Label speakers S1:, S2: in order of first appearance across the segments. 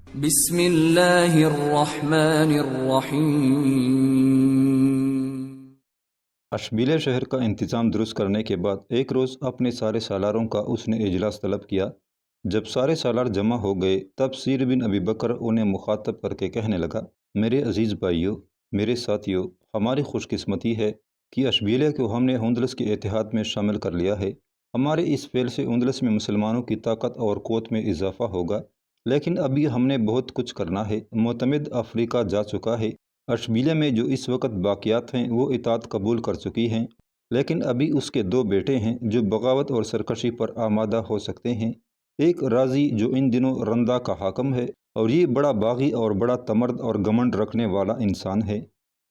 S1: بسم اللہ الرحمن الرحیم۔
S2: اشبیلیہ شہر کا انتظام درست کرنے کے بعد ایک روز اپنے سارے سالاروں کا اس نے اجلاس طلب کیا۔ جب سارے سالار جمع ہو گئے تب سیر بن ابی بکر انہیں مخاطب کر کے کہنے لگا، میرے عزیز بھائیوں، میرے ساتھیوں، ہماری خوش قسمتی ہے کہ اشبیلیہ کو ہم نے اندلس کے اتحاد میں شامل کر لیا ہے۔ ہمارے اس فعل سے اندلس میں مسلمانوں کی طاقت اور قوت میں اضافہ ہوگا، لیکن ابھی ہم نے بہت کچھ کرنا ہے۔ معتمد افریقہ جا چکا ہے۔ اشبیلیہ میں جو اس وقت باقیات ہیں وہ اطاعت قبول کر چکی ہیں، لیکن ابھی اس کے دو بیٹے ہیں جو بغاوت اور سرکشی پر آمادہ ہو سکتے ہیں۔ ایک رازی جو ان دنوں رندا کا حاکم ہے، اور یہ بڑا باغی اور بڑا تمرد اور گمنڈ رکھنے والا انسان ہے۔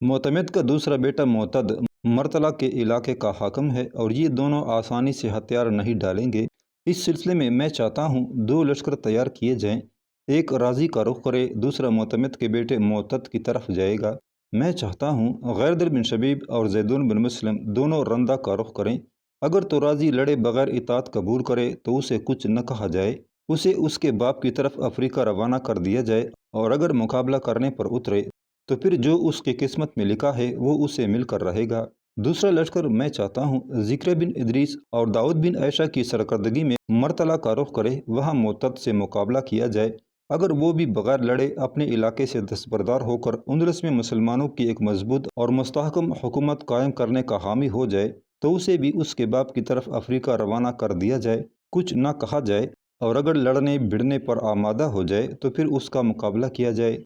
S2: معتمد کا دوسرا بیٹا معتد مرتلا کے علاقے کا حاکم ہے، اور یہ دونوں آسانی سے ہتھیار نہیں ڈالیں گے۔ اس سلسلے میں میں چاہتا ہوں دو لشکر تیار کیے جائیں، ایک رازی کا رخ کرے، دوسرا معتمد کے بیٹے معتد کی طرف جائے گا۔ میں چاہتا ہوں غیردر بن شبیب اور زیدون بن مسلم دونوں رندہ کا رخ کریں۔ اگر تو رازی لڑے بغیر اطاعت قبول کرے تو اسے کچھ نہ کہا جائے، اسے اس کے باپ کی طرف افریقہ روانہ کر دیا جائے، اور اگر مقابلہ کرنے پر اترے تو پھر جو اس کی قسمت میں لکھا ہے وہ اسے مل کر رہے گا۔ دوسرا لشکر میں چاہتا ہوں ذکر بن ادریس اور داؤد بن عائشہ کی سرکردگی میں مرتلا کا رخ کرے، وہاں معتد سے مقابلہ کیا جائے۔ اگر وہ بھی بغیر لڑے اپنے علاقے سے دستبردار ہو کر اندلس میں مسلمانوں کی ایک مضبوط اور مستحکم حکومت قائم کرنے کا حامی ہو جائے تو اسے بھی اس کے باپ کی طرف افریقہ روانہ کر دیا جائے، کچھ نہ کہا جائے، اور اگر لڑنے بھڑنے پر آمادہ ہو جائے تو پھر اس کا مقابلہ کیا جائے۔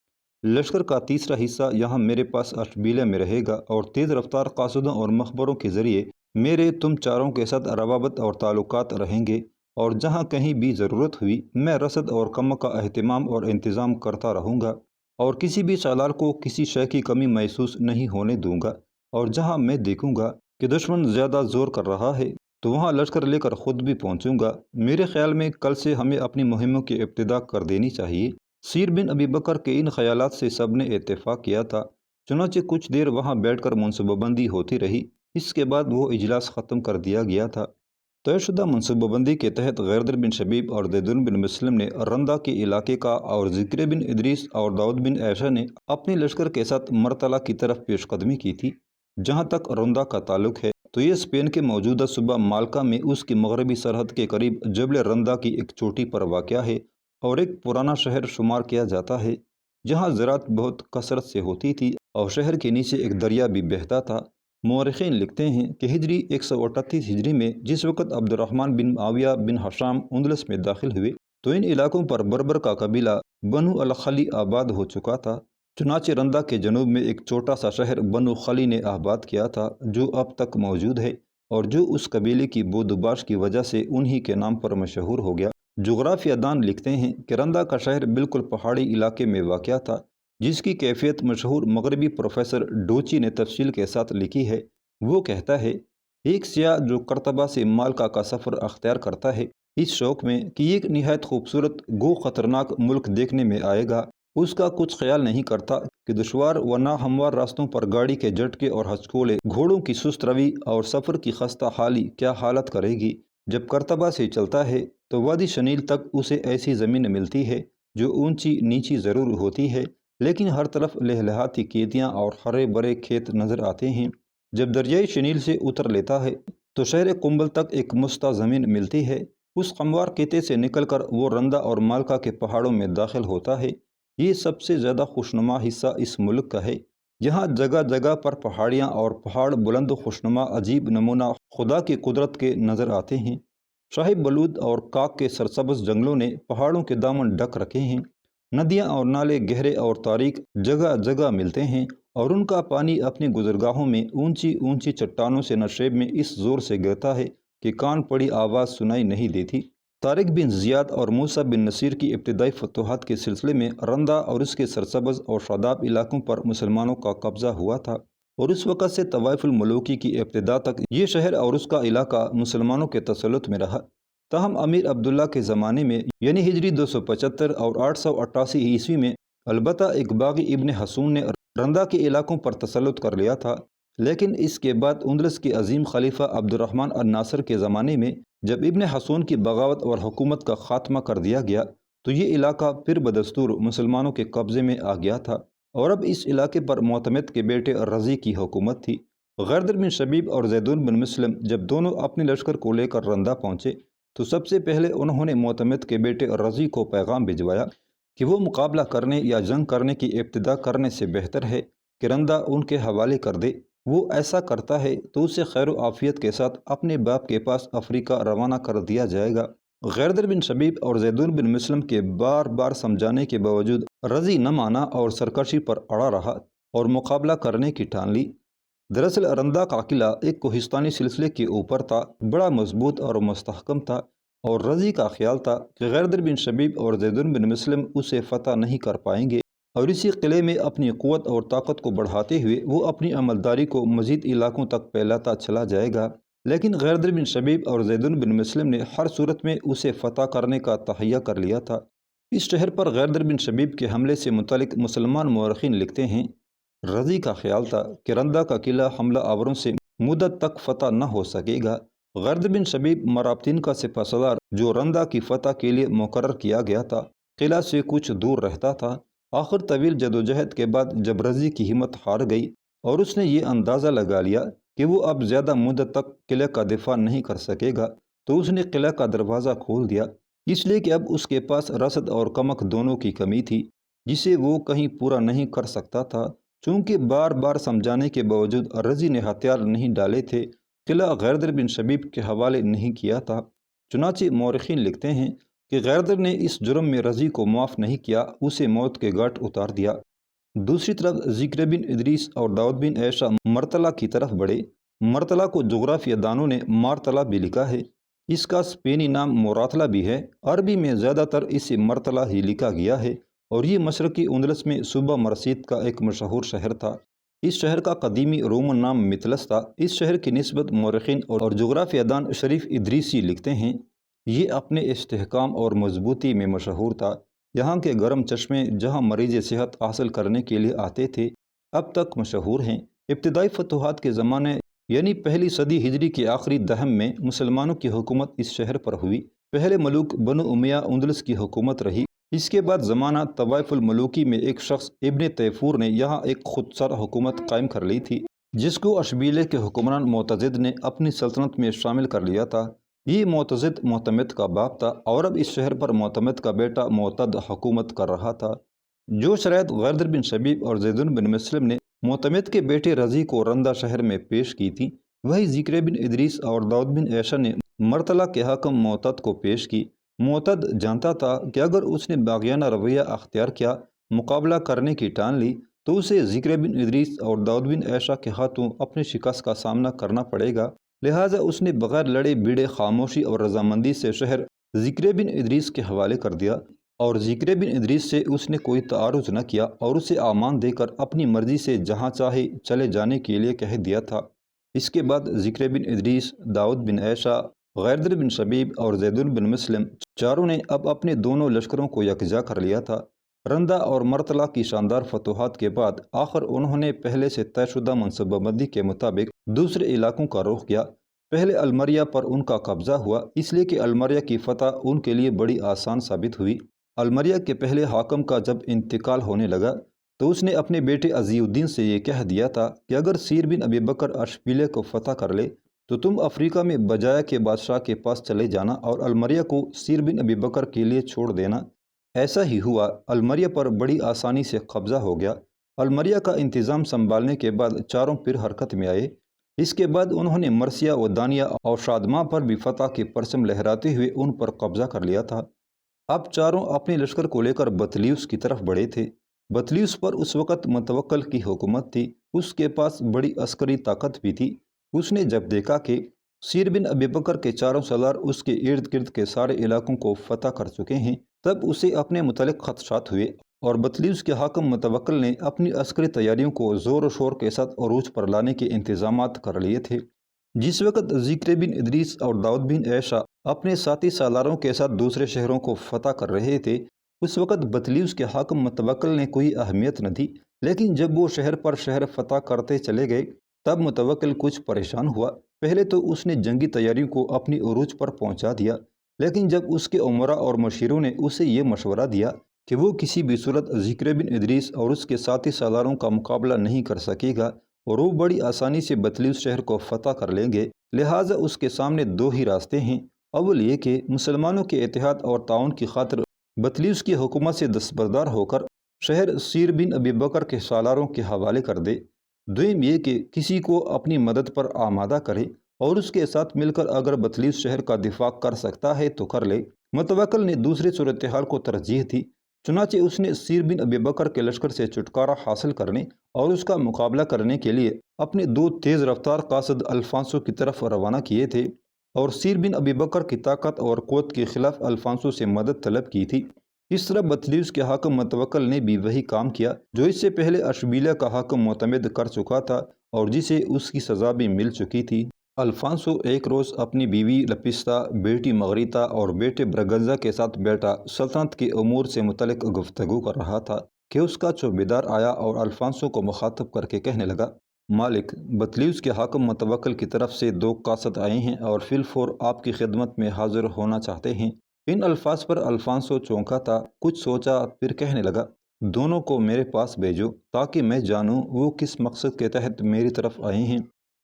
S2: لشکر کا تیسرا حصہ یہاں میرے پاس اشبیلیہ میں رہے گا، اور تیز رفتار قاصدوں اور مخبروں کے ذریعے میرے تم چاروں کے ساتھ روابط اور تعلقات رہیں گے، اور جہاں کہیں بھی ضرورت ہوئی میں رسد اور کم کا اہتمام اور انتظام کرتا رہوں گا، اور کسی بھی سالار کو کسی شے کی کمی محسوس نہیں ہونے دوں گا۔ اور جہاں میں دیکھوں گا کہ دشمن زیادہ زور کر رہا ہے تو وہاں لشکر لے کر خود بھی پہنچوں گا۔ میرے خیال میں کل سے ہمیں اپنی مہموں کی ابتدا کر دینی چاہیے۔ سیر بن ابی بکر کے ان خیالات سے سب نے اتفاق کیا تھا، چنانچہ کچھ دیر وہاں بیٹھ کر منصوبہ بندی ہوتی رہی۔ اس کے بعد وہ اجلاس ختم کر دیا گیا تھا۔ طے شدہ منصوبہ بندی کے تحت غیردر بن شبیب اور زیدون بن مسلم نے رندہ کے علاقے کا، اور ذکر بن ادریس اور داؤد بن عائشہ نے اپنے لشکر کے ساتھ مرتلا کی طرف پیش قدمی کی تھی۔ جہاں تک رندہ کا تعلق ہے تو یہ اسپین کے موجودہ صوبہ مالکا میں اس کی مغربی سرحد کے قریب جبل رندہ کی ایک چوٹی پر واقع ہے، اور ایک پرانا شہر شمار کیا جاتا ہے جہاں زراعت بہت کثرت سے ہوتی تھی، اور شہر کے نیچے ایک دریا بھی بہتا تھا۔ مورخین لکھتے ہیں کہ ہجری 138 ہجری میں جس وقت عبد الرحمن بن معاویہ بن ہشام اندلس میں داخل ہوئے تو ان علاقوں پر بربر کا قبیلہ بنو الخلی آباد ہو چکا تھا۔ چنانچہ رندہ کے جنوب میں ایک چھوٹا سا شہر بنو خلی نے آباد کیا تھا جو اب تک موجود ہے، اور جو اس قبیلے کی بود و باش کی وجہ سے انہی کے نام پر مشہور ہو گیا۔ جغرافیہ دان لکھتے ہیں کہ رندہ کا شہر بالکل پہاڑی علاقے میں واقع تھا، جس کی کیفیت مشہور مغربی پروفیسر ڈوچی نے تفصیل کے ساتھ لکھی ہے۔ وہ کہتا ہے، ایک سیاح جو قرطبہ سے مالکا کا سفر اختیار کرتا ہے اس شوق میں کہ ایک نہایت خوبصورت گو خطرناک ملک دیکھنے میں آئے گا، اس کا کچھ خیال نہیں کرتا کہ دشوار و ناہموار راستوں پر گاڑی کے جھٹکے اور ہچکولے، گھوڑوں کی سست روی اور سفر کی خستہ حالی کیا حالت کرے گی۔ جب قرطبہ سے چلتا ہے تو وادی شنیل تک اسے ایسی زمین ملتی ہے جو اونچی نیچی ضرور ہوتی ہے، لیکن ہر طرف لہلہاتی کھیتیاں اور ہرے بھرے کھیت نظر آتے ہیں۔ جب دریائے شنیل سے اتر لیتا ہے تو شہر قنبل تک ایک مستع زمین ملتی ہے۔ اس ہموار خطے سے نکل کر وہ رندہ اور مالکا کے پہاڑوں میں داخل ہوتا ہے۔ یہ سب سے زیادہ خوشنما حصہ اس ملک کا ہے۔ یہاں جگہ جگہ پر پہاڑیاں اور پہاڑ بلند و خوشنما عجیب نمونہ خدا کی قدرت کے نظر آتے ہیں۔ شاہی بلود اور کاک کے سرسبز جنگلوں نے پہاڑوں کے دامن ڈھک رکھے ہیں۔ ندیاں اور نالے گہرے اور تاریک جگہ جگہ ملتے ہیں، اور ان کا پانی اپنی گزرگاہوں میں اونچی اونچی چٹانوں سے نشیب میں اس زور سے گرتا ہے کہ کان پڑی آواز سنائی نہیں دیتی۔ طارق بن زیاد اور موسیٰ بن نصیر کی ابتدائی فتوحات کے سلسلے میں رندہ اور اس کے سرسبز اور شاداب علاقوں پر مسلمانوں کا قبضہ ہوا تھا، اور اس وقت سے طوائف الملوکی کی ابتدا تک یہ شہر اور اس کا علاقہ مسلمانوں کے تسلط میں رہا۔ تاہم امیر عبداللہ کے زمانے میں یعنی ہجری 275 اور 888 عیسوی میں البتہ ایک باغی ابن حسون نے رندہ کے علاقوں پر تسلط کر لیا تھا، لیکن اس کے بعد اندلس کے عظیم خلیفہ عبد الرحمن الناصر کے زمانے میں جب ابن حسون کی بغاوت اور حکومت کا خاتمہ کر دیا گیا تو یہ علاقہ پھر بدستور مسلمانوں کے قبضے میں آ گیا تھا، اور اب اس علاقے پر معتمد کے بیٹے رضی کی حکومت تھی۔ غیردر بن شبیب اور زیدون بن مسلم جب دونوں اپنے لشکر کو لے کر رندہ پہنچے تو سب سے پہلے انہوں نے معتمد کے بیٹے رضی کو پیغام بھجوایا کہ وہ مقابلہ کرنے یا جنگ کرنے کی ابتدا کرنے سے بہتر ہے کہ رندہ ان کے حوالے کر دے۔ وہ ایسا کرتا ہے تو اسے خیر و عافیت کے ساتھ اپنے باپ کے پاس افریقہ روانہ کر دیا جائے گا۔ غیردر بن شبیب اور زیدون بن مسلم کے بار بار سمجھانے کے باوجود رضی نہ مانا اور سرکشی پر اڑا رہا اور مقابلہ کرنے کی ٹھان لی۔ دراصل رندہ کا قلعہ ایک کوہستانی سلسلے کے اوپر تھا، بڑا مضبوط اور مستحکم تھا، اور رضی کا خیال تھا کہ غیردر بن شبیب اور زیدون بن مسلم اسے فتح نہیں کر پائیں گے، اور اسی قلعے میں اپنی قوت اور طاقت کو بڑھاتے ہوئے وہ اپنی عملداری کو مزید علاقوں تک پھیلاتا چلا جائے گا۔ لیکن غیردر بن شبیب اور زیدون بن مسلم نے ہر صورت میں اسے فتح کرنے کا تہیہ کر لیا تھا۔ اس شہر پر غیردر بن شبیب کے حملے سے متعلق مسلمان مورخین لکھتے ہیں، رضی کا خیال تھا کہ رندہ کا قلعہ حملہ آوروں سے مدت تک فتح نہ ہو سکے گا۔ غیردر بن شبیب مرابطین کا سپہ سالار جو رندہ کی فتح کے لیے مقرر کیا گیا تھا، قلعہ سے کچھ دور رہتا تھا۔ آخر طویل جدوجہد کے بعد جب رضی کی ہمت ہار گئی اور اس نے یہ اندازہ لگا لیا کہ وہ اب زیادہ مدت تک قلعہ کا دفاع نہیں کر سکے گا، تو اس نے قلعہ کا دروازہ کھول دیا، اس لیے کہ اب اس کے پاس رسد اور کمک دونوں کی کمی تھی جسے وہ کہیں پورا نہیں کر سکتا تھا۔ چونکہ بار بار سمجھانے کے باوجود رضی نے ہتھیار نہیں ڈالے تھے، قلعہ غیردر بن شبیب کے حوالے نہیں کیا تھا۔ چنانچہ مورخین لکھتے ہیں کہ غیردر نے اس جرم میں رضی کو معاف نہیں کیا، اسے موت کے گھاٹ اتار دیا۔ دوسری طرف ذکر بن ادریس اور داؤد بن عیسیٰ مرتلا کی طرف بڑھے۔ مرتلا کو جغرافیہ دانوں نے مارتلا بھی لکھا ہے، اس کا اسپینی نام موراتلا بھی ہے، عربی میں زیادہ تر اسے مرتلا ہی لکھا گیا ہے، اور یہ مشرقی اندلس میں صوبہ مرسید کا ایک مشہور شہر تھا۔ اس شہر کا قدیمی رومن نام متلس تھا۔ اس شہر کی نسبت مورخین اور جغرافیہ دان شریف ادریسی لکھتے ہیں، یہ اپنے استحکام اور مضبوطی میں مشہور تھا۔ یہاں کے گرم چشمے جہاں مریض صحت حاصل کرنے کے لیے آتے تھے اب تک مشہور ہیں۔ ابتدائی فتوحات کے زمانے یعنی پہلی صدی ہجری کے آخری دہم میں مسلمانوں کی حکومت اس شہر پر ہوئی۔ پہلے ملوک بنو امیہ اندلس کی حکومت رہی۔ اس کے بعد زمانہ طوائف الملوکی میں ایک شخص ابن تیفور نے یہاں ایک خودسر حکومت قائم کر لی تھی، جس کو اشبیلے کے حکمران معتضد نے اپنی سلطنت میں شامل کر لیا تھا۔ یہ معتضد معتمد کا باپ تھا، اور اب اس شہر پر معتمد کا بیٹا معتد حکومت کر رہا تھا۔ جو شرائط غیردر بن شبیب اور زیدون بن مسلم نے معتمد کے بیٹے رضی کو رندہ شہر میں پیش کی تھی، وہی ذکر بن ادریس اور داؤد بن عیسیٰ نے مرتلا کے حاکم معتد کو پیش کی۔ معتد جانتا تھا کہ اگر اس نے باغیانہ رویہ اختیار کیا، مقابلہ کرنے کی ٹھان لی، تو اسے ذکر بن ادریس اور داؤد بن عیسیٰ کے ہاتھوں اپنی شکست کا سامنا کرنا پڑے گا۔ لہٰذا اس نے بغیر لڑے بھیڑے خاموشی اور رضامندی سے شہر ذکر بن ادریس کے حوالے کر دیا، اور ذکر بن ادریس سے اس نے کوئی تعارض نہ کیا اور اسے امان دے کر اپنی مرضی سے جہاں چاہے چلے جانے کے لیے کہہ دیا تھا۔ اس کے بعد ذکر بن ادریس، داؤد بن عیسیٰ، غیردر بن شبیب اور زیدون بن مسلم چاروں نے اب اپنے دونوں لشکروں کو یکجا کر لیا تھا۔ رندہ اور مرتلا کی شاندار فتوحات کے بعد آخر انہوں نے پہلے سے طے شدہ منصوبہ بندی کے مطابق دوسرے علاقوں کا رخ کیا۔ پہلے المریہ پر ان کا قبضہ ہوا، اس لیے کہ المریہ کی فتح ان کے لیے بڑی آسان ثابت ہوئی۔ المریہ کے پہلے حاکم کا جب انتقال ہونے لگا تو اس نے اپنے بیٹے عزی الدین سے یہ کہہ دیا تھا کہ اگر سیر بن ابی بکر اشبیلے کو فتح کر لے تو تم افریقہ میں بجایا کے بادشاہ کے پاس چلے جانا اور المریہ کو سیر بن ابی بکر کے لیے چھوڑ دینا۔ ایسا ہی ہوا، المریہ پر بڑی آسانی سے قبضہ ہو گیا۔ المریہ کا انتظام سنبھالنے کے بعد چاروں پھر حرکت میں آئے۔ اس کے بعد انہوں نے مرثیہ و دانیہ اور شادماں پر بھی فتح کے پرچم لہراتے ہوئے ان پر قبضہ کر لیا تھا۔ اب چاروں اپنے لشکر کو لے کر بطلیوس کی طرف بڑھے تھے۔ بطلیوس پر اس وقت متوکل کی حکومت تھی، اس کے پاس بڑی عسکری طاقت بھی تھی۔ اس نے جب دیکھا کہ سیر بن ابی بکر کے چاروں سالار اس کے ارد گرد کے سارے علاقوں کو فتح کر چکے ہیں، تب اسے اپنے متعلق خدشات ہوئے، اور بطلیوس کے حاکم متوکل نے اپنی عسکری تیاریوں کو زور و شور کے ساتھ عروج پر لانے کے انتظامات کر لیے تھے۔ جس وقت ذکر بن ادریس اور داؤد بن عیسیٰ اپنے ساتھی سالاروں کے ساتھ دوسرے شہروں کو فتح کر رہے تھے، اس وقت بطلیوس کے حاکم متوکل نے کوئی اہمیت نہ دی، لیکن جب وہ شہر پر شہر فتح کرتے چلے گئے تب متوکل کچھ پریشان ہوا۔ پہلے تو اس نے جنگی تیاریوں کو اپنی عروج پر پہنچا دیا، لیکن جب اس کے عمرا اور مشیروں نے اسے یہ مشورہ دیا کہ وہ کسی بھی صورت ذکر بن ادریس اور اس کے ساتھی سالاروں کا مقابلہ نہیں کر سکے گا اور وہ بڑی آسانی سے بطلیس شہر کو فتح کر لیں گے، لہٰذا اس کے سامنے دو ہی راستے ہیں۔ اول یہ کہ مسلمانوں کے اتحاد اور تعاون کی خاطر بطلیس کی حکومت سے دستبردار ہو کر شہر سیر بن ابی بکر کے سالاروں کے حوالے کر دے، دوم یہ کہ کسی کو اپنی مدد پر آمادہ کرے اور اس کے ساتھ مل کر اگر بطلیس شہر کا دفاع کر سکتا ہے تو کر لے۔ متوکل نے دوسری صورتحال کو ترجیح دی، چنانچہ اس نے سیر بن ابی بکر کے لشکر سے چھٹکارا حاصل کرنے اور اس کا مقابلہ کرنے کے لیے اپنے دو تیز رفتار قاصد الفانسو کی طرف روانہ کیے تھے اور سیر بن ابی بکر کی طاقت اور قوت کے خلاف الفانسو سے مدد طلب کی تھی۔ اس طرح بطلیس کے حاکم متوکل نے بھی وہی کام کیا جو اس سے پہلے اشبیلیہ کا حاکم معتمد کر چکا تھا اور جسے اس کی سزا بھی مل چکی تھی۔ الفانسو ایک روز اپنی بیوی لپستا، بیٹی مغریتا اور بیٹے برگنزا کے ساتھ بیٹھا سلطنت کے امور سے متعلق گفتگو کر رہا تھا کہ اس کا چوبیدار آیا اور الفانسو کو مخاطب کر کے کہنے لگا، مالک، بطلیس کے حاکم متوکل کی طرف سے دو قاصد آئے ہیں اور فی الفور آپ کی خدمت میں حاضر ہونا چاہتے ہیں۔ ان الفاظ پر الفانسو چونکا تھا، کچھ سوچا، پھر کہنے لگا، دونوں کو میرے پاس بھیجو تاکہ میں جانوں وہ کس مقصد کے تحت میری طرف آئے ہیں۔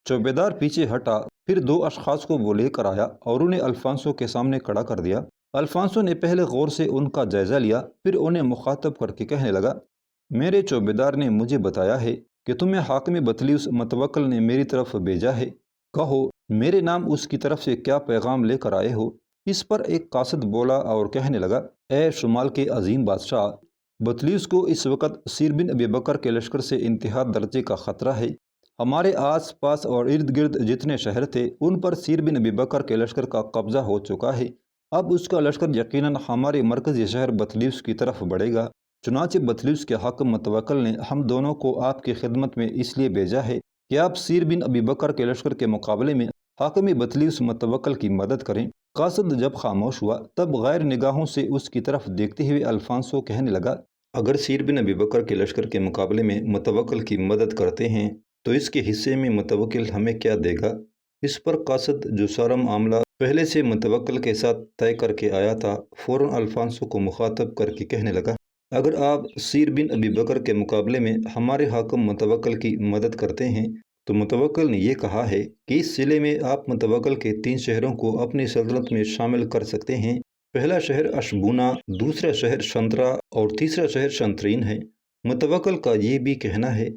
S2: چوبیدار پیچھے ہٹا، پھر دو اشخاص کو وہ لے کر آیا اور انہیں الفانسو کے سامنے کھڑا کر دیا۔ الفانسو نے پہلے غور سے ان کا جائزہ لیا، پھر انہیں مخاطب کر کے کہنے لگا، میرے چوبیدار نے مجھے بتایا ہے کہ تمہیں حاکم بطلیس متوکل نے میری طرف بھیجا ہے، کہو میرے نام اس کی طرف سے کیا پیغام لے کر آئے ہو۔ اس پر ایک قاصد بولا اور کہنے لگا، اے شمال کے عظیم بادشاہ، بطلیس کو اس وقت سیر بن ابی بکر کے لشکر سے انتہا درجے کا خطرہ ہے۔ ہمارے آس پاس اور ارد گرد جتنے شہر تھے ان پر سیر بن ابی بکر کے لشکر کا قبضہ ہو چکا ہے۔ اب اس کا لشکر یقیناً ہمارے مرکزی شہر بطلیس کی طرف بڑھے گا، چنانچہ بطلیس کے حاکم متوکل نے ہم دونوں کو آپ کی خدمت میں اس لیے بھیجا ہے کہ آپ سیر بن ابی بکر کے لشکر کے مقابلے میں حاکم بطلیس متوکل کی مدد کریں۔ قاصد جب خاموش ہوا تب غیر نگاہوں سے اس کی طرف دیکھتے ہوئے الفانسو کہنے لگا، اگر سیر بن ابی بکر کے لشکر کے مقابلے میں متوکل کی مدد کرتے ہیں تو اس کے حصے میں متوکل ہمیں کیا دے گا؟ اس پر قاصد جو سارا معاملہ پہلے سے متوکل کے ساتھ طے کر کے آیا تھا فوراً الفانسو کو مخاطب کر کے کہنے لگا، اگر آپ سیر بن ابی بکر کے مقابلے میں ہمارے حاکم متوکل کی مدد کرتے ہیں تو متوکل نے یہ کہا ہے کہ اس صلے میں آپ متوکل کے 3 شہروں کو اپنی سلطنت میں شامل کر سکتے ہیں۔ پہلا شہر اشبونا، دوسرا شہر شنترا اور تیسرا شہر شنترین ہے۔ متوکل کا یہ بھی کہنا ہے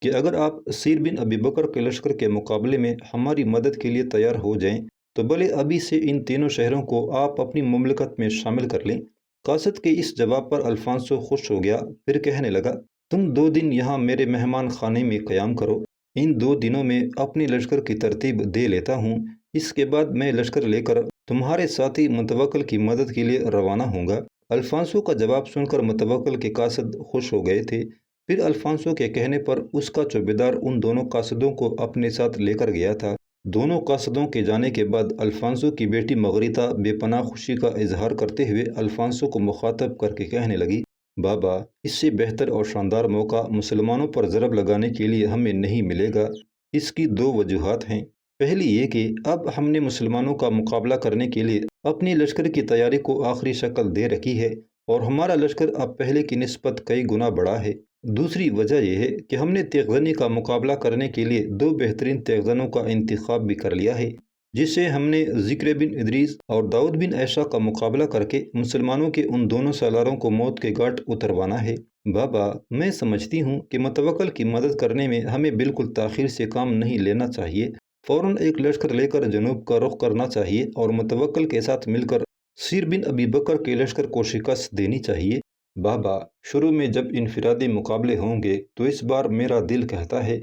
S2: کہ اگر آپ سیر بن ابی بکر کے لشکر کے مقابلے میں ہماری مدد کے لیے تیار ہو جائیں تو بھلے ابھی سے ان تینوں شہروں کو آپ اپنی مملکت میں شامل کر لیں۔ قاصد کے اس جواب پر الفانسو خوش ہو گیا، پھر کہنے لگا، تم 2 دن یہاں میرے مہمان خانے میں قیام کرو، ان 2 دنوں میں اپنی لشکر کی ترتیب دے لیتا ہوں، اس کے بعد میں لشکر لے کر تمہارے ساتھی متوکل کی مدد کے لیے روانہ ہوں گا۔ الفانسو کا جواب سن کر متوکل کے قاصد خوش ہو گئے تھے۔ پھر الفانسو کے کہنے پر اس کا چوبیدار ان دونوں قاصدوں کو اپنے ساتھ لے کر گیا تھا۔ دونوں قاصدوں کے جانے کے بعد الفانسو کی بیٹی مغریتا بے پناہ خوشی کا اظہار کرتے ہوئے الفانسو کو مخاطب کر کے کہنے لگی، بابا، اس سے بہتر اور شاندار موقع مسلمانوں پر ضرب لگانے کے لیے ہمیں نہیں ملے گا۔ اس کی 2 وجوہات ہیں۔ پہلی یہ کہ اب ہم نے مسلمانوں کا مقابلہ کرنے کے لیے اپنی لشکر کی تیاری کو آخری شکل دے رکھی ہے اور ہمارا لشکر اب پہلے کی نسبت کئی گنا بڑا ہے۔ دوسری وجہ یہ ہے کہ ہم نے تیغزنی کا مقابلہ کرنے کے لیے 2 بہترین تیغزنوں کا انتخاب بھی کر لیا ہے، جس سے ہم نے ذکر بن ادریس اور داؤد بن عیسیٰ کا مقابلہ کر کے مسلمانوں کے ان دونوں سالاروں کو موت کے گھاٹ اتروانا ہے۔ بابا، میں سمجھتی ہوں کہ متوکل کی مدد کرنے میں ہمیں بالکل تاخیر سے کام نہیں لینا چاہیے، فوراً ایک لشکر لے کر جنوب کا رخ کرنا چاہیے اور متوکل کے ساتھ مل کر سیر بن ابی بکر کے لشکر کو شکست دینی چاہیے۔ بابا، شروع میں جب انفرادی مقابلے ہوں گے تو اس بار میرا دل کہتا ہے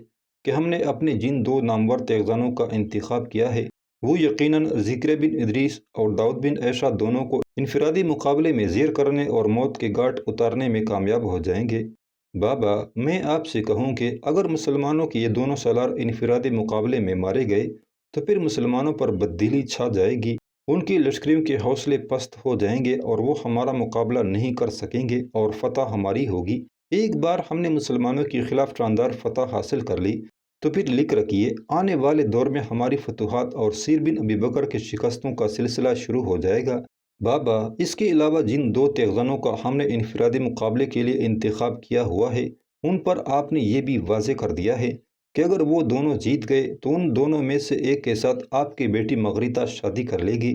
S2: کہ ہم نے اپنے جن 2 نامور تیغزانوں کا انتخاب کیا ہے وہ یقیناً ذکر بن ادریس اور داؤد بن عیسیٰ دونوں کو انفرادی مقابلے میں زیر کرنے اور موت کے گھاٹ اتارنے میں کامیاب ہو جائیں گے۔ بابا، میں آپ سے کہوں کہ اگر مسلمانوں کے یہ دونوں سالار انفرادی مقابلے میں مارے گئے تو پھر مسلمانوں پر بددلی چھا جائے گی، ان کی لشکریوں کے حوصلے پست ہو جائیں گے اور وہ ہمارا مقابلہ نہیں کر سکیں گے اور فتح ہماری ہوگی۔ ایک بار ہم نے مسلمانوں کے خلاف شاندار فتح حاصل کر لی تو پھر لکھ رکھیے، آنے والے دور میں ہماری فتوحات اور سیر بن ابی بکر کی شکستوں کا سلسلہ شروع ہو جائے گا۔ بابا، اس کے علاوہ جن دو تیغزنوں کا ہم نے انفرادی مقابلے کے لیے انتخاب کیا ہوا ہے ان پر آپ نے یہ بھی واضح کر دیا ہے کہ اگر وہ دونوں جیت گئے تو ان دونوں میں سے ایک کے ساتھ آپ کی بیٹی مغریتا شادی کر لے گی،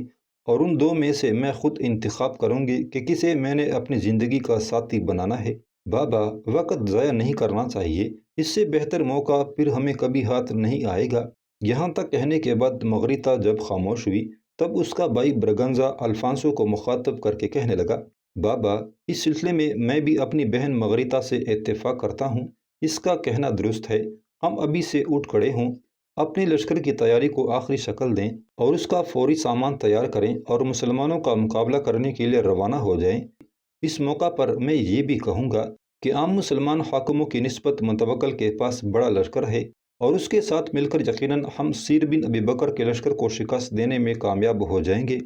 S2: اور ان دو میں سے میں خود انتخاب کروں گی کہ کسے میں نے اپنی زندگی کا ساتھی بنانا ہے۔ بابا، وقت ضائع نہیں کرنا چاہیے، اس سے بہتر موقع پھر ہمیں کبھی ہاتھ نہیں آئے گا۔ یہاں تک کہنے کے بعد مغریتا جب خاموش ہوئی تب اس کا بھائی برگنزا الفانسو کو مخاطب کر کے کہنے لگا، بابا، اس سلسلے میں بھی اپنی بہن مغریتا سے اتفاق کرتا ہوں، اس کا کہنا درست ہے۔ ہم ابھی سے اٹھ کھڑے ہوں، اپنے لشکر کی تیاری کو آخری شکل دیں اور اس کا فوری سامان تیار کریں اور مسلمانوں کا مقابلہ کرنے کے لیے روانہ ہو جائیں۔ اس موقع پر میں یہ بھی کہوں گا کہ عام مسلمان حاکموں کی نسبت متوکل کے پاس بڑا لشکر ہے، اور اس کے ساتھ مل کر یقیناً ہم سیر بن ابی بکر کے لشکر کو شکست دینے میں کامیاب ہو جائیں گے۔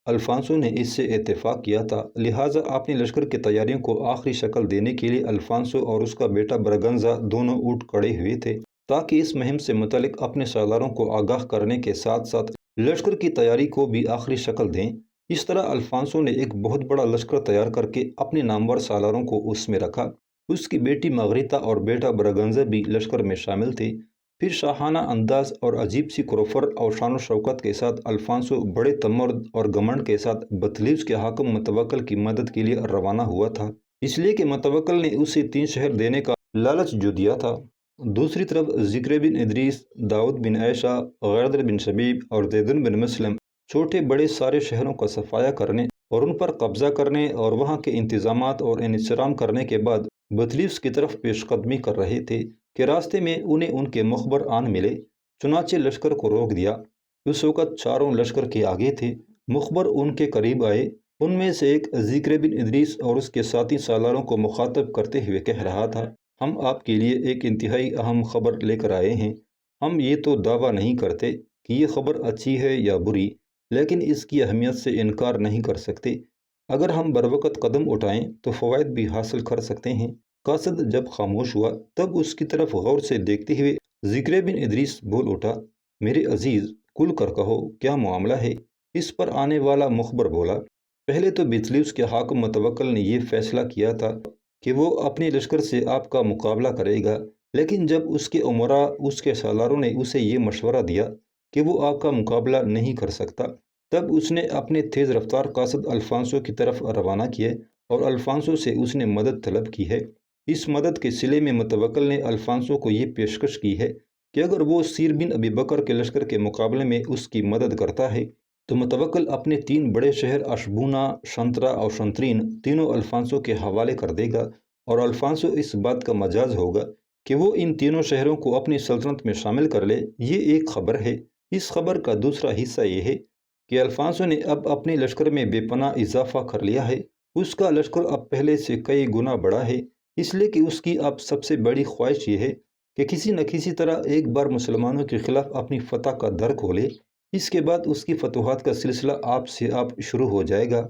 S2: الفانسو نے اس سے اتفاق کیا تھا، لہٰذا اپنی لشکر کی تیاریوں کو آخری شکل دینے کے لیے الفانسو اور اس کا بیٹا برگنزا دونوں اٹھ کھڑے ہوئے تھے تاکہ اس مہم سے متعلق اپنے سالاروں کو آگاہ کرنے کے ساتھ ساتھ لشکر کی تیاری کو بھی آخری شکل دیں۔ اس طرح الفانسو نے ایک بہت بڑا لشکر تیار کر کے اپنے نامور سالاروں کو اس میں رکھا، اس کی بیٹی مغریتا اور بیٹا برگنزا بھی لشکر میں شامل تھے۔ پھر شاہانہ انداز اور عجیب سی کروفر اور شان و شوکت کے ساتھ الفانسو بڑے تمرد اور گھمنڈ کے ساتھ بطلیس کے حاکم متوکل کی مدد کے لیے روانہ ہوا تھا، اس لیے کہ متوکل نے اسے 3 شہر دینے کا لالچ جو دیا تھا۔ دوسری طرف ذکر بن ادریس، داؤد بن عیشہ، غیردر بن شبیب اور زیدن بن مسلم چھوٹے بڑے سارے شہروں کا صفایا کرنے اور ان پر قبضہ کرنے اور وہاں کے انتظامات اور انصرام کرنے کے بعد بطلیس کی طرف پیش قدمی کر رہے تھے کہ راستے میں انہیں ان کے مخبر آن ملے، چنانچہ لشکر کو روک دیا۔ اس وقت چاروں لشکر کے آگے تھے، مخبر ان کے قریب آئے، ان میں سے ایک ذکر بن ادریس اور اس کے ساتھی سالاروں کو مخاطب کرتے ہوئے کہہ رہا تھا، ہم آپ کے لیے ایک انتہائی اہم خبر لے کر آئے ہیں۔ ہم یہ تو دعویٰ نہیں کرتے کہ یہ خبر اچھی ہے یا بری، لیکن اس کی اہمیت سے انکار نہیں کر سکتے۔ اگر ہم بروقت قدم اٹھائیں تو فوائد بھی حاصل کر سکتے ہیں۔ قاصد جب خاموش ہوا تب اس کی طرف غور سے دیکھتے ہوئے ذکر بن ادریس بول اٹھا، میرے عزیز، کھل کر کہو کیا معاملہ ہے؟ اس پر آنے والا مخبر بولا، پہلے تو بطلیس کے حاکم متوکل نے یہ فیصلہ کیا تھا کہ وہ اپنے لشکر سے آپ کا مقابلہ کرے گا، لیکن جب اس کے امراء، اس کے سالاروں نے اسے یہ مشورہ دیا کہ وہ آپ کا مقابلہ نہیں کر سکتا، تب اس نے اپنے تیز رفتار قاصد الفانسو کی طرف روانہ کیے اور الفانسو سے اس نے مدد طلب کی ہے۔ اس مدد کے صلے میں متوکل نے الفانسو کو یہ پیشکش کی ہے کہ اگر وہ سیر بن ابی بکر کے لشکر کے مقابلے میں اس کی مدد کرتا ہے تو متوکل اپنے 3 بڑے شہر اشبونا، شنترا اور شنترین تینوں الفانسو کے حوالے کر دے گا، اور الفانسو اس بات کا مجاز ہوگا کہ وہ ان تینوں شہروں کو اپنی سلطنت میں شامل کر لے۔ یہ ایک خبر ہے۔ اس خبر کا دوسرا حصہ یہ ہے کہ الفانسو نے اب اپنے لشکر میں بے پناہ اضافہ کر لیا ہے، اس کا لشکر اب پہلے سے کئی گنا بڑا ہے، اس لیے کہ اس کی اب سب سے بڑی خواہش یہ ہے کہ کسی نہ کسی طرح ایک بار مسلمانوں کے خلاف اپنی فتح کا در کھولے، اس کے بعد اس کی فتوحات کا سلسلہ آپ سے آپ شروع ہو جائے گا۔